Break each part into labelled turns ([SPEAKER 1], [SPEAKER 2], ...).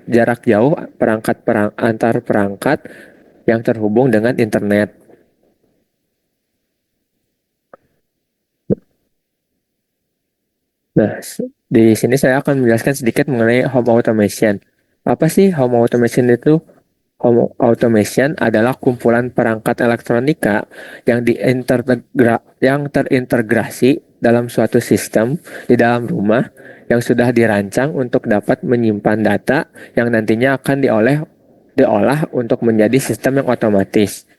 [SPEAKER 1] jarak jauh antar perangkat yang terhubung dengan internet. Nah, di sini saya akan menjelaskan sedikit mengenai home automation. Apa sih home automation itu? Home automation adalah kumpulan perangkat elektronika yang terintegrasi dalam suatu sistem di dalam rumah yang sudah dirancang untuk dapat menyimpan data yang nantinya akan diolah untuk menjadi sistem yang otomatis.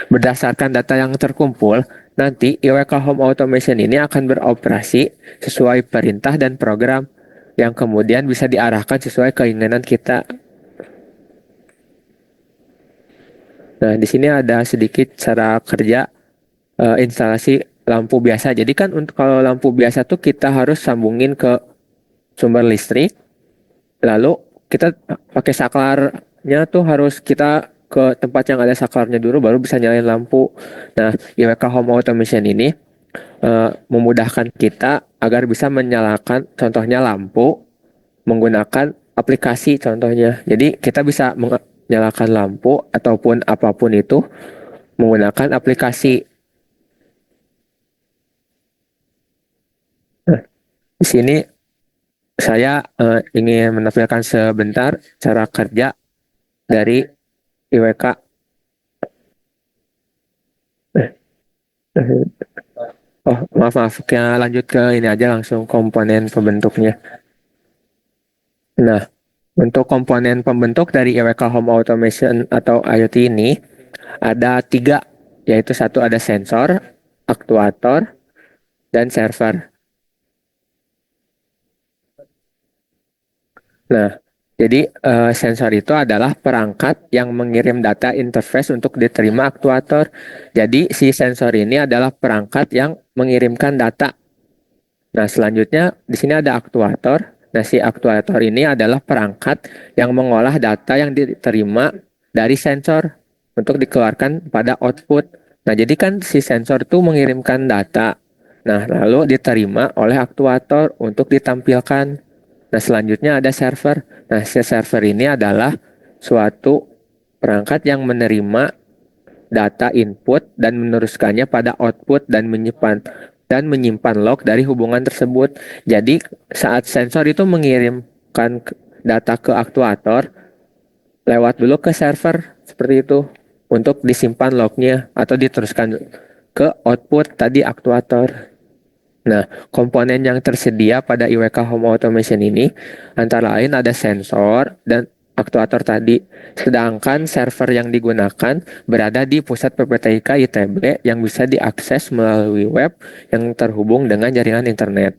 [SPEAKER 1] Berdasarkan data yang terkumpul, nanti IWK Home Automation ini akan beroperasi sesuai perintah dan program yang kemudian bisa diarahkan sesuai keinginan kita. Nah, di sini ada sedikit cara kerja instalasi lampu biasa. Jadi kan untuk kalau lampu biasa tuh kita harus sambungin ke sumber listrik, lalu kita pakai saklarnya tuh harus kita ke tempat yang ada saklarnya dulu baru bisa nyalain lampu. Nah, IWK Home Automation ini memudahkan kita agar bisa menyalakan contohnya lampu menggunakan aplikasi contohnya. Jadi kita bisa menyalakan lampu ataupun apapun itu menggunakan aplikasi. Nah, di sini saya ingin menampilkan sebentar cara kerja dari IWK. Eh, eh, Oh, maaf, maaf. Kita lanjut ke ini aja langsung komponen pembentuknya. Nah, untuk komponen pembentuk dari IWK Home Automation atau IoT ini ada tiga, yaitu satu ada sensor, aktuator, dan server. Nah, jadi sensor itu adalah perangkat yang mengirim data interface untuk diterima aktuator. Jadi si sensor ini adalah perangkat yang mengirimkan data. Nah, selanjutnya di sini ada aktuator. Nah, si aktuator ini adalah perangkat yang mengolah data yang diterima dari sensor untuk dikeluarkan pada output. Nah, jadi kan si sensor itu mengirimkan data. Nah, lalu diterima oleh aktuator untuk ditampilkan. Nah, selanjutnya ada server. Nah, si server ini adalah suatu perangkat yang menerima data input dan meneruskannya pada output dan menyimpan log dari hubungan tersebut. Jadi saat sensor itu mengirimkan data ke aktuator, lewat dulu ke server seperti itu untuk disimpan lognya atau diteruskan ke output tadi aktuator. Nah, komponen yang tersedia pada IWK Home Automation ini antara lain ada sensor dan aktuator tadi. Sedangkan server yang digunakan berada di pusat PPTIK ITB yang bisa diakses melalui web yang terhubung dengan jaringan internet.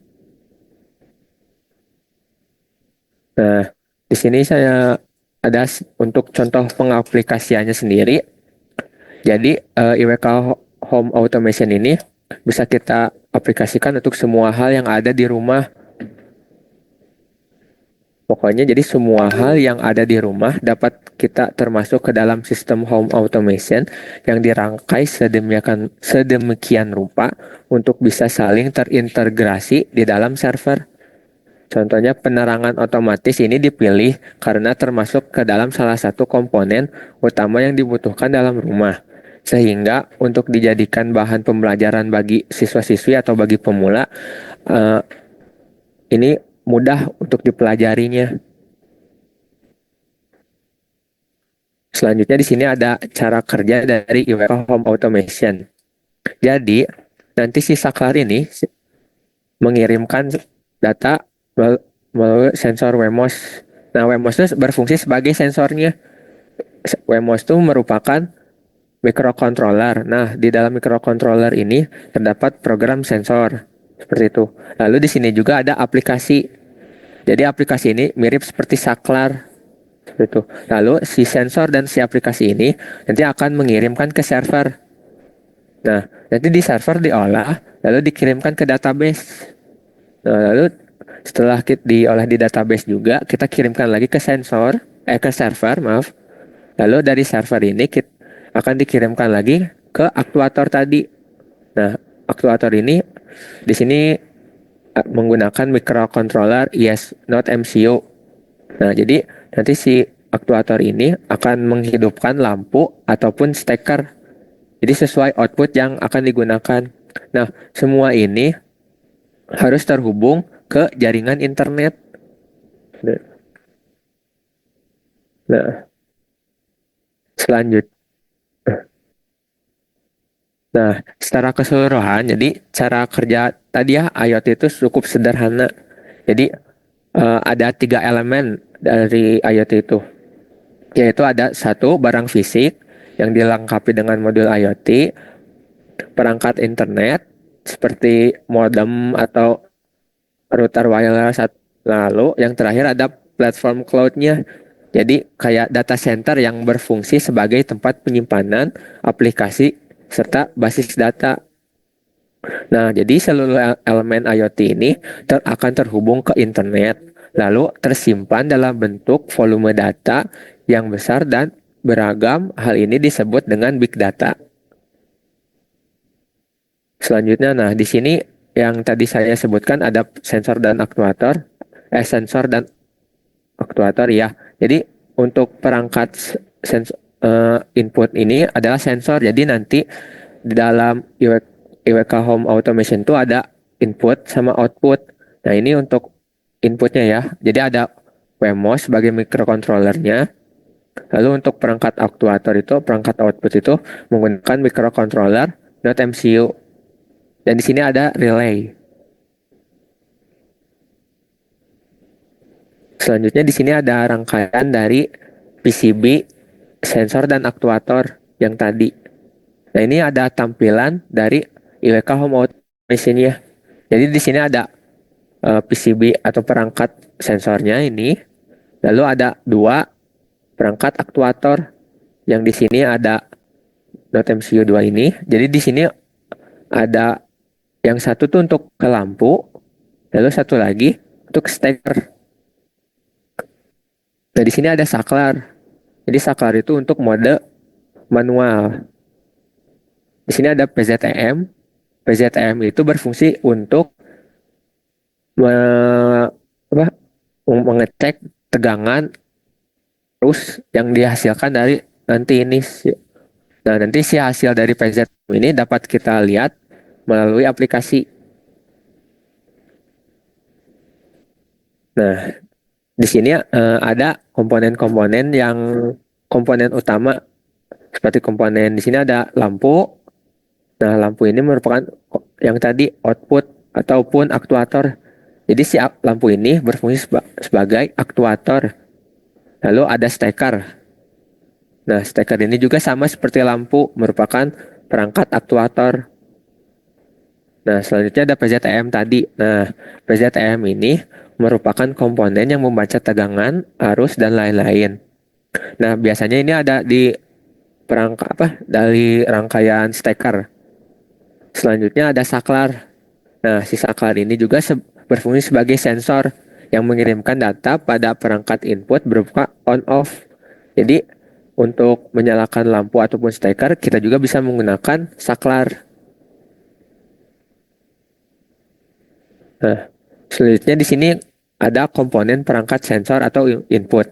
[SPEAKER 1] Nah, di sini saya ada untuk contoh pengaplikasiannya sendiri. Jadi IWK Home Automation ini bisa kita aplikasikan untuk semua hal yang ada di rumah. Pokoknya jadi semua hal yang ada di rumah dapat kita termasuk ke dalam sistem home automation yang dirangkai sedemikian rupa untuk bisa saling terintegrasi di dalam server. Contohnya penerangan otomatis ini dipilih karena termasuk ke dalam salah satu komponen utama yang dibutuhkan dalam rumah. Sehingga untuk dijadikan bahan pembelajaran bagi siswa-siswi atau bagi pemula, eh, ini mudah untuk dipelajarinya. Selanjutnya di sini ada cara kerja dari IWK Home Automation. Jadi, nanti si saklar ini mengirimkan data melalui sensor WEMOS. Nah, WEMOS itu berfungsi sebagai sensornya. WEMOS itu merupakan microcontroller. Nah, di dalam microcontroller ini terdapat program sensor. Seperti itu. Lalu di sini juga ada aplikasi. Jadi aplikasi ini mirip seperti saklar. Seperti itu. Lalu si sensor dan si aplikasi ini nanti akan mengirimkan ke server. Nah, nanti di server diolah, lalu dikirimkan ke database. Nah, lalu setelah kita diolah di database juga, kita kirimkan lagi ke ke server, maaf. Lalu dari server ini kita akan dikirimkan lagi ke aktuator tadi. Nah, aktuator ini di sini menggunakan microcontroller not MCU. Nah, jadi nanti si aktuator ini akan menghidupkan lampu ataupun steker. Jadi sesuai output yang akan digunakan. Nah, semua ini harus terhubung ke jaringan internet. Nah, selanjut. Nah, secara keseluruhan, jadi cara kerja tadi ya IoT itu cukup sederhana. Jadi ada tiga elemen dari IoT itu, yaitu ada satu barang fisik yang dilengkapi dengan modul IoT, perangkat internet seperti modem atau router wireless, lalu yang terakhir ada platform cloud-nya. Jadi kayak data center yang berfungsi sebagai tempat penyimpanan aplikasi serta basis data. Nah, jadi seluruh elemen IoT ini akan terhubung ke internet, lalu tersimpan dalam bentuk volume data yang besar dan beragam. Hal ini disebut dengan big data. Selanjutnya, nah di sini yang tadi saya sebutkan ada sensor dan aktuator, sensor dan aktuator ya. Jadi untuk perangkat input ini adalah sensor. Jadi nanti di dalam IWK Home Automation itu ada input sama output. Nah, ini untuk inputnya ya. Jadi ada Wemos sebagai microcontrollernya. Lalu untuk perangkat aktuator itu, perangkat output itu menggunakan microcontroller, not MCU. Dan di sini ada relay. Selanjutnya di sini ada rangkaian dari PCB, sensor dan aktuator yang tadi. Nah, ini ada tampilan dari IWK Home Automation ya. Jadi di sini ada PCB atau perangkat sensornya ini. Lalu ada dua perangkat aktuator yang di sini ada Note MCU 2 ini. Jadi di sini ada yang satu tuh untuk ke lampu, lalu satu lagi untuk steker. Nah, di sini ada saklar. Jadi saklar itu untuk mode manual. Di sini ada PZM. PZM itu berfungsi untuk me- apa, mengecek tegangan terus yang dihasilkan dari nanti ini. Nah, nanti si hasil dari PZM ini dapat kita lihat melalui aplikasi. Nah, di sini ada komponen-komponen yang komponen utama seperti komponen di sini ada lampu. Nah, lampu ini merupakan yang tadi output ataupun aktuator. Jadi si lampu ini berfungsi sebagai aktuator. Lalu ada steker. Nah, steker ini juga sama seperti lampu, merupakan perangkat aktuator. Nah, selanjutnya ada PZM tadi. Nah, PZM ini merupakan komponen yang membaca tegangan, arus, dan lain-lain. Nah, biasanya ini ada di perangkat apa? Dari rangkaian steker. Selanjutnya ada saklar. Nah, si saklar ini juga berfungsi sebagai sensor yang mengirimkan data pada perangkat input berupa on-off. Jadi, untuk menyalakan lampu ataupun steker, kita juga bisa menggunakan saklar. Nah, selanjutnya di sini ada komponen perangkat sensor atau input.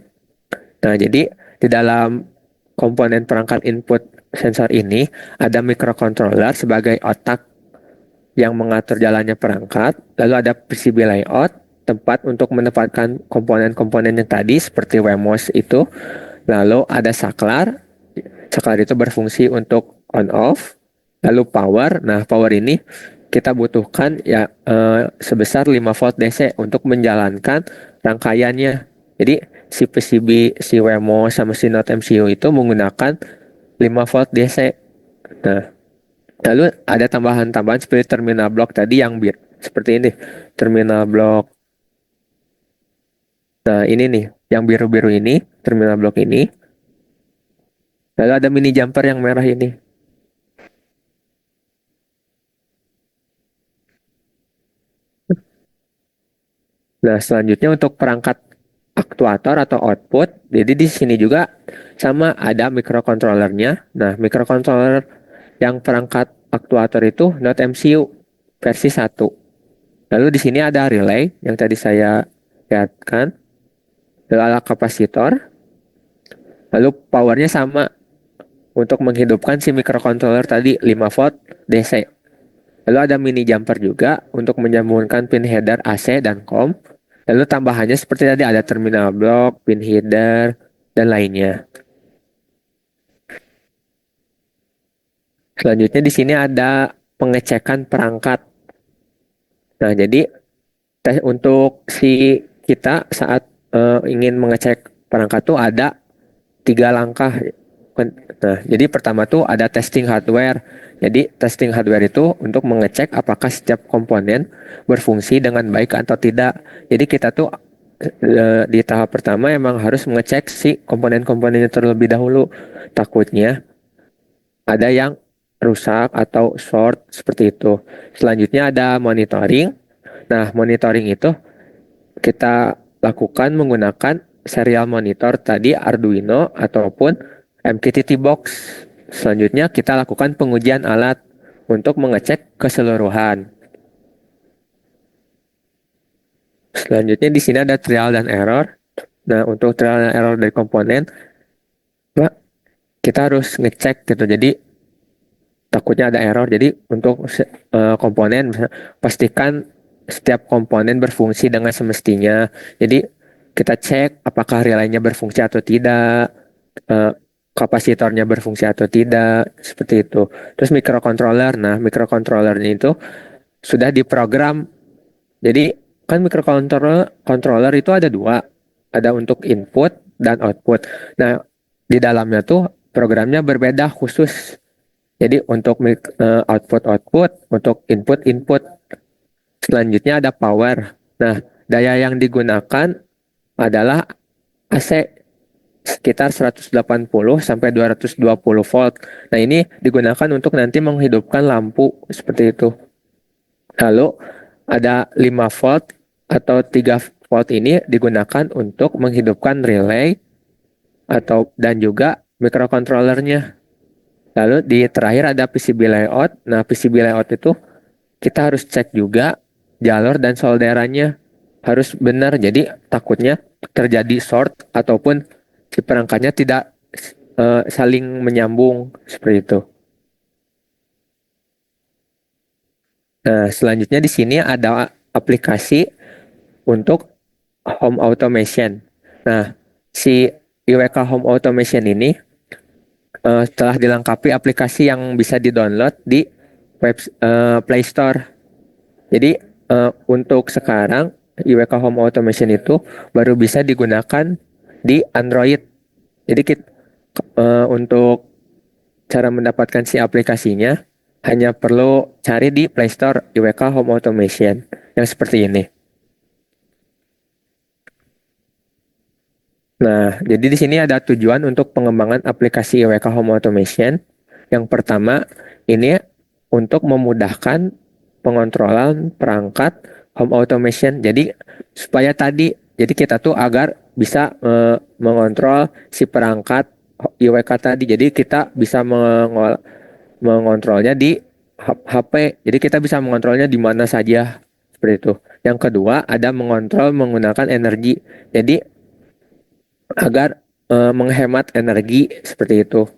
[SPEAKER 1] Nah, jadi di dalam komponen perangkat input sensor ini ada microcontroller sebagai otak yang mengatur jalannya perangkat, lalu ada PCB layout, tempat untuk menempatkan komponen-komponen yang tadi seperti WMOS itu, lalu ada saklar, saklar itu berfungsi untuk on off, lalu power. Nah, power ini kita butuhkan ya sebesar 5 volt DC untuk menjalankan rangkaiannya. Jadi si PCB, si WMO sama si Note MCU itu menggunakan 5 volt DC. Nah, lalu ada tambahan-tambahan seperti terminal block tadi yang seperti ini. Terminal block. Nah, ini nih yang biru-biru ini, terminal block ini. Lalu ada mini jumper yang merah ini. Nah, selanjutnya untuk perangkat aktuator atau output, jadi di sini juga sama ada microcontrollernya. Nah, microcontroller yang perangkat aktuator itu Note MCU versi 1. Lalu di sini ada relay yang tadi saya lihatkan. lalu ada kapasitor, lalu powernya sama untuk menghidupkan si microcontroller tadi 5 volt DC. Lalu ada mini jumper juga untuk menyambungkan pin header AC dan COM. Lalu tambahannya seperti tadi ada terminal block, pin header, dan lainnya. Selanjutnya di sini ada pengecekan perangkat. Nah, jadi untuk si kita saat ingin mengecek perangkat tuh ada 3 langkah. Nah, jadi pertama tuh ada testing hardware. Jadi testing hardware itu untuk mengecek apakah setiap komponen berfungsi dengan baik atau tidak. Jadi kita tuh di tahap pertama emang harus mengecek si komponen-komponennya terlebih dahulu. Takutnya ada yang rusak atau short seperti itu. Selanjutnya ada monitoring. Nah, monitoring itu kita lakukan menggunakan serial monitor tadi Arduino ataupun MQTT box. Selanjutnya kita lakukan pengujian alat untuk mengecek keseluruhan. Selanjutnya di sini ada trial dan error. Nah, untuk trial dan error dari komponen, kita harus ngecek gitu. Jadi takutnya ada error. Jadi untuk komponen pastikan setiap komponen berfungsi dengan semestinya. Jadi kita cek apakah relaynya berfungsi atau tidak, eh, kapasitornya berfungsi atau tidak, seperti itu. Terus microcontroller, nah microcontrollernya itu sudah diprogram. Jadi kan microcontroller itu ada dua, ada untuk input dan output. Nah, di dalamnya tuh programnya berbeda khusus. Jadi untuk output-output, untuk input-input. Selanjutnya ada power. Nah, daya yang digunakan adalah AC sekitar 180 sampai 220 volt. Nah, ini digunakan untuk nanti menghidupkan lampu seperti itu. Lalu ada 5 volt atau 3 volt ini digunakan untuk menghidupkan relay atau dan juga microcontrollernya. Lalu di terakhir ada PCB layout. Nah, PCB layout itu kita harus cek juga jalur dan solderannya harus benar. Jadi takutnya terjadi short ataupun si perangkatnya tidak saling menyambung seperti itu. Nah, selanjutnya di sini ada aplikasi untuk home automation. Nah, si IWK Home Automation ini telah dilengkapi aplikasi yang bisa di-download di Play Store. Jadi untuk sekarang IWK Home Automation itu baru bisa digunakan di Android. Jadi untuk cara mendapatkan si aplikasinya hanya perlu cari di Play Store IWK Home Automation yang seperti ini. Nah, jadi di sini ada tujuan untuk pengembangan aplikasi IWK Home Automation. Yang pertama, ini untuk memudahkan pengontrolan perangkat home automation. Jadi supaya tadi, jadi kita tuh agar bisa mengontrol si perangkat IWK tadi. Jadi kita bisa mengontrolnya di HP. Jadi kita bisa mengontrolnya di mana saja seperti itu. Yang kedua, ada mengontrol menggunakan energi. Jadi agar menghemat energi seperti itu.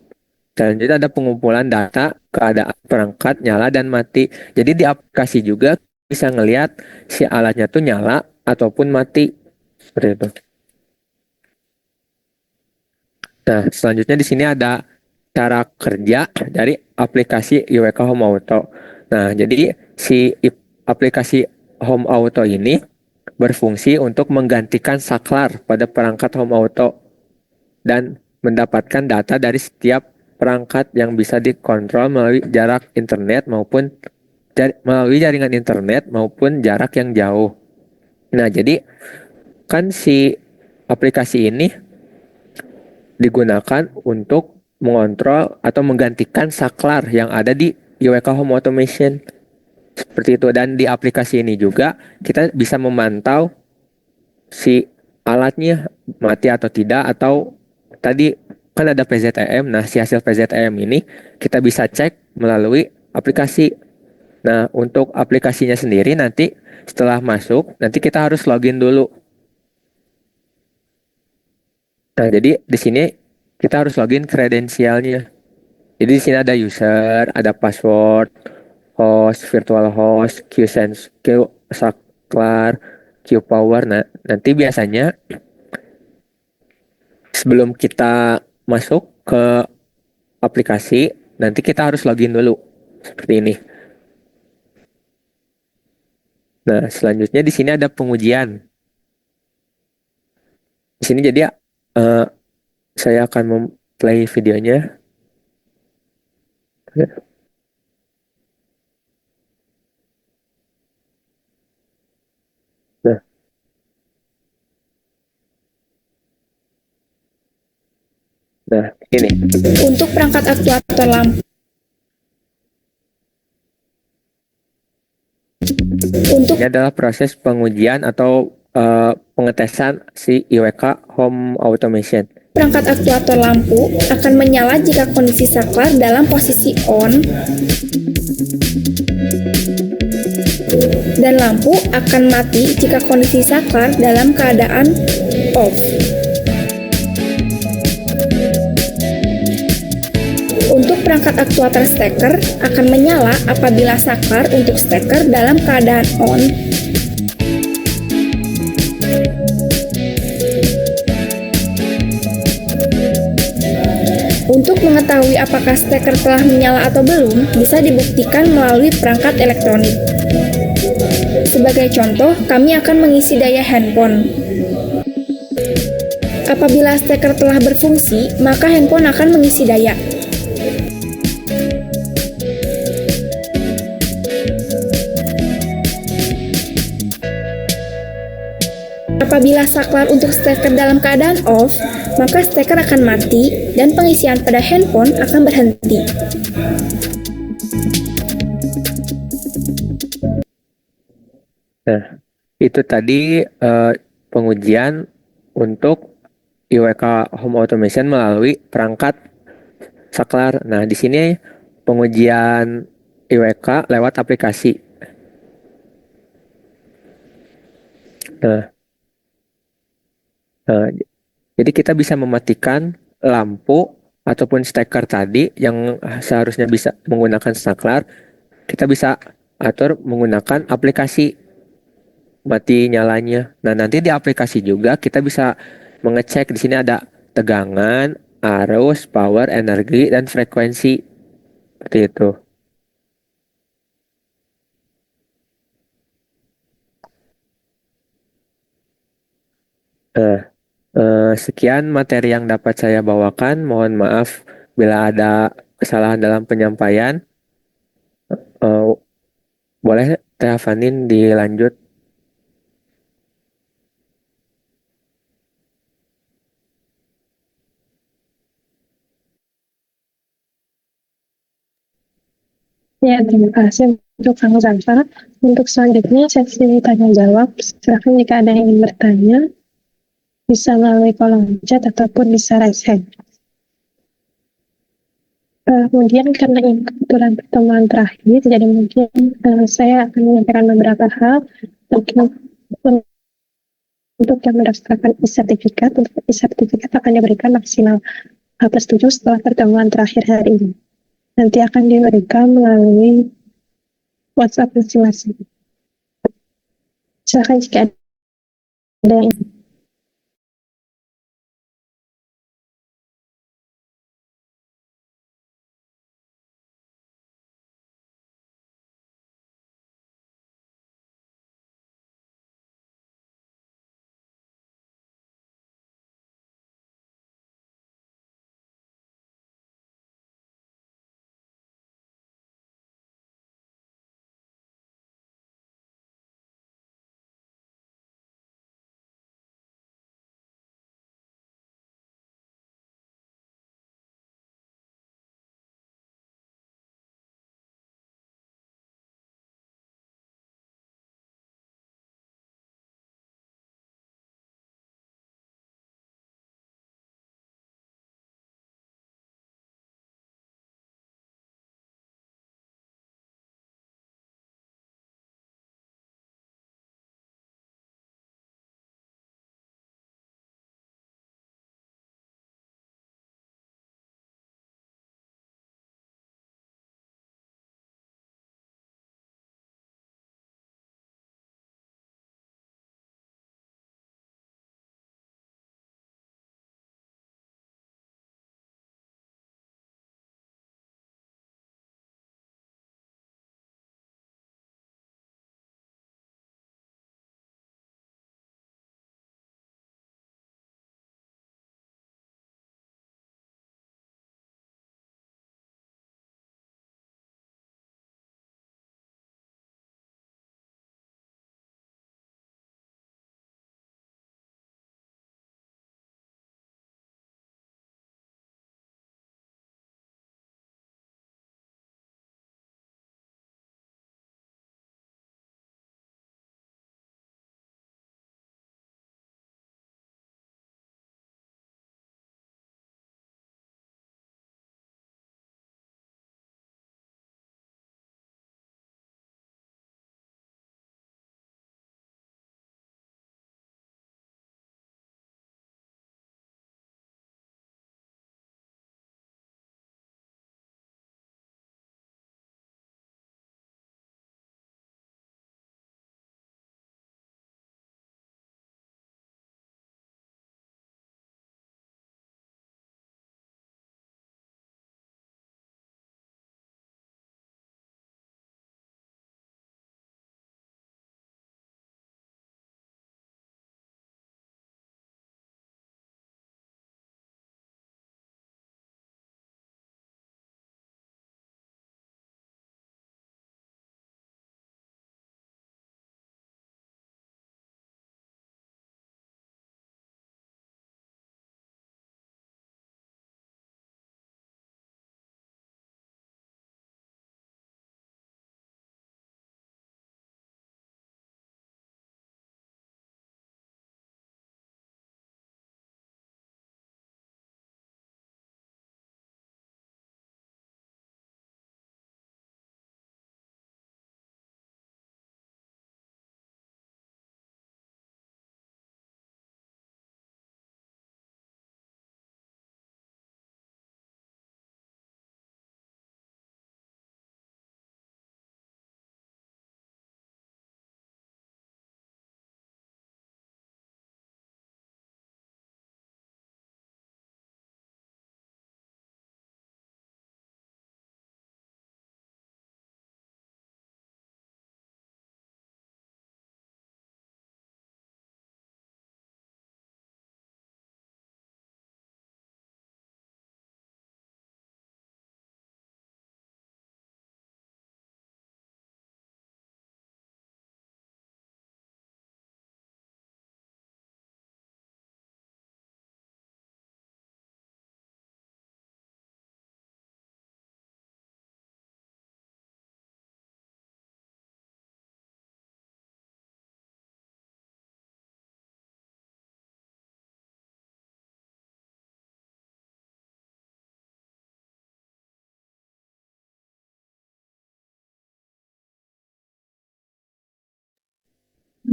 [SPEAKER 1] Selanjutnya ada pengumpulan data keadaan perangkat nyala dan mati. Jadi di aplikasi juga bisa ngelihat si alatnya tuh nyala ataupun mati seperti itu. Nah, selanjutnya di sini ada cara kerja dari aplikasi IWK Home Auto. Nah, jadi si aplikasi Home Auto ini berfungsi untuk menggantikan saklar pada perangkat Home Auto dan mendapatkan data dari setiap perangkat yang bisa dikontrol melalui jarak internet maupun melalui jaringan internet maupun jarak yang jauh. Nah, jadi kan si aplikasi ini digunakan untuk mengontrol atau menggantikan saklar yang ada di IWK Home Automation. Seperti itu, dan di aplikasi ini juga kita bisa memantau si alatnya mati atau tidak, atau tadi kan ada PZM. Nah, si hasil PZM ini kita bisa cek melalui aplikasi. Nah, untuk aplikasinya sendiri nanti setelah masuk nanti kita harus login dulu. Nah, jadi di sini kita harus login kredensialnya. Jadi di sini ada user, ada password, host, virtual host, QSense, QSaklar, QPower. Nah, nanti biasanya sebelum kita masuk ke aplikasi, nanti kita harus login dulu. Seperti ini. Nah, selanjutnya di sini ada pengujian. Di sini jadi eh, saya akan memplay videonya. Nah, nah ini.
[SPEAKER 2] Untuk perangkat aktuator lampu, untuk
[SPEAKER 1] Ini adalah proses pengujian atau pengetesan si IWK Home Automation.
[SPEAKER 2] perangkat aktuator lampu akan menyala jika kondisi saklar dalam posisi on dan lampu akan mati jika kondisi saklar dalam keadaan off. Untuk perangkat aktuator steker akan menyala apabila saklar untuk steker dalam keadaan on Untuk mengetahui apakah steker telah menyala atau belum, bisa dibuktikan melalui perangkat elektronik. Sebagai contoh, kami akan mengisi daya handphone. Apabila steker telah berfungsi, maka handphone akan mengisi daya. Apabila saklar untuk steker dalam keadaan off, maka steker akan mati dan pengisian pada handphone akan berhenti.
[SPEAKER 1] Nah, itu tadi pengujian untuk IWK Home Automation melalui perangkat saklar. Nah, di sini pengujian IWK lewat aplikasi. Nah, nah, jadi kita bisa mematikan lampu ataupun steker tadi yang seharusnya bisa menggunakan saklar, kita bisa atur menggunakan aplikasi mati nyalanya. Nah, nanti di aplikasi juga kita bisa mengecek di sini ada tegangan, arus, power, energi, dan frekuensi. Seperti itu. Nah, sekian materi yang dapat saya bawakan. Mohon maaf bila ada kesalahan dalam penyampaian. Eh, boleh Teh Fanin dilanjut?
[SPEAKER 3] Ya, terima kasih untuk Kang Zafar. Untuk selanjutnya sesi tanya jawab, silakan jika ada yang ingin bertanya, bisa melalui kolom chat ataupun bisa raise hand. Kemudian karena ini kebetulan pertemuan terakhir, jadi mungkin saya akan menyampaikan beberapa hal untuk yang mendaftarkan e-sertifikat. Untuk e-sertifikat akan diberikan maksimal H+7 setelah pertemuan terakhir hari ini. Nanti akan diberikan melalui WhatsApp masing-masing. Silakan jika ada yang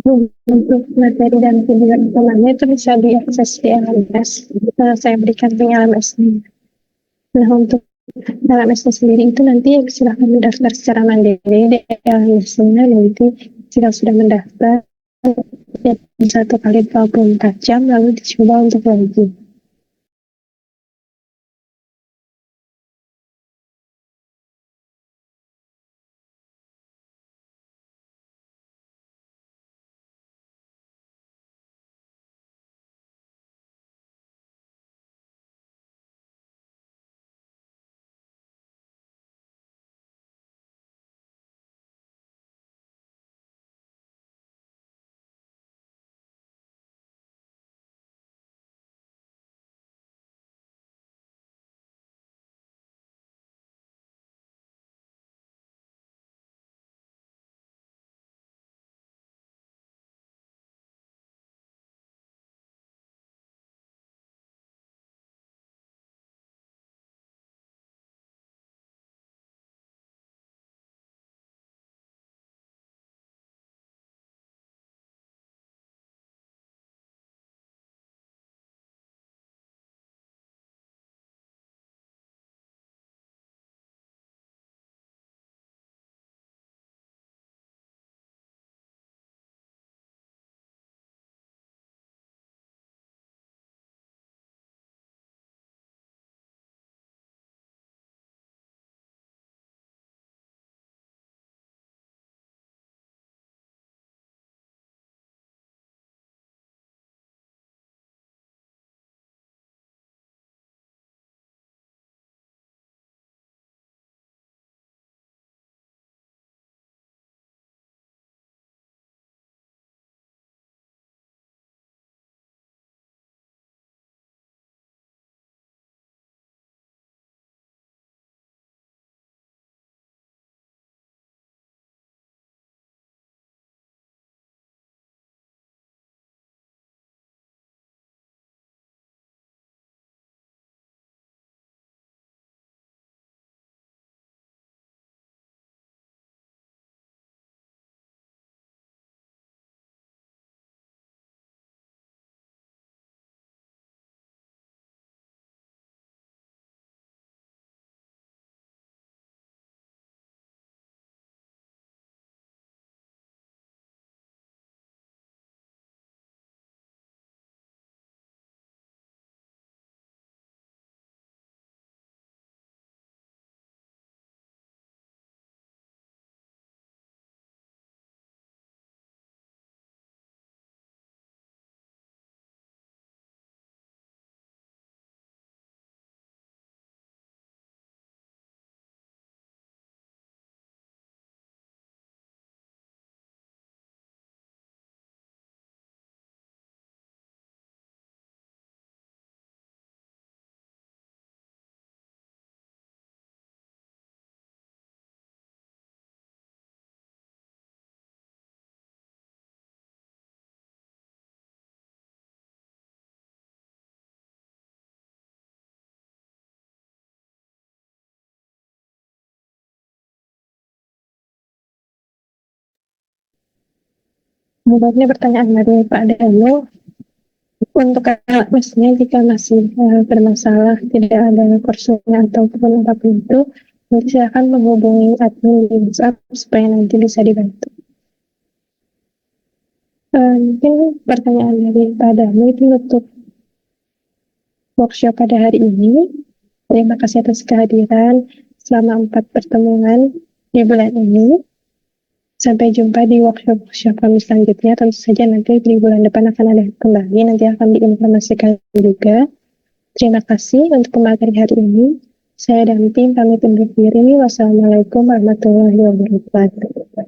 [SPEAKER 3] Untuk materi dan video rekamannya itu bisa diakses di LMS. Saya berikan link LMS-nya. Nah, untuk LMS-nya sendiri itu nanti silakan mendaftar secara mandiri di LMS-nya. Nanti jika sudah mendaftar, ya, 1 kali 24 jam lalu dicoba untuk login. Kemudian pertanyaan dari Pak Danu, untuk LMS-nya jika masih bermasalah, tidak ada kursusnya ataupun apapun itu, nanti silakan menghubungi admin di WhatsApp supaya nanti bisa dibantu. Mungkin pertanyaan dari Pak Danu itu untuk workshop pada hari ini. Terima kasih atas kehadiran selama 4 pertemuan di bulan ini. Sampai jumpa di workshop kami selanjutnya. Tentu saja nanti di bulan depan akan ada kembali, nanti akan diinformasikan juga. Terima kasih untuk pemateri hari ini. Saya dan tim pamit undur diri. Wassalamualaikum warahmatullahi wabarakatuh.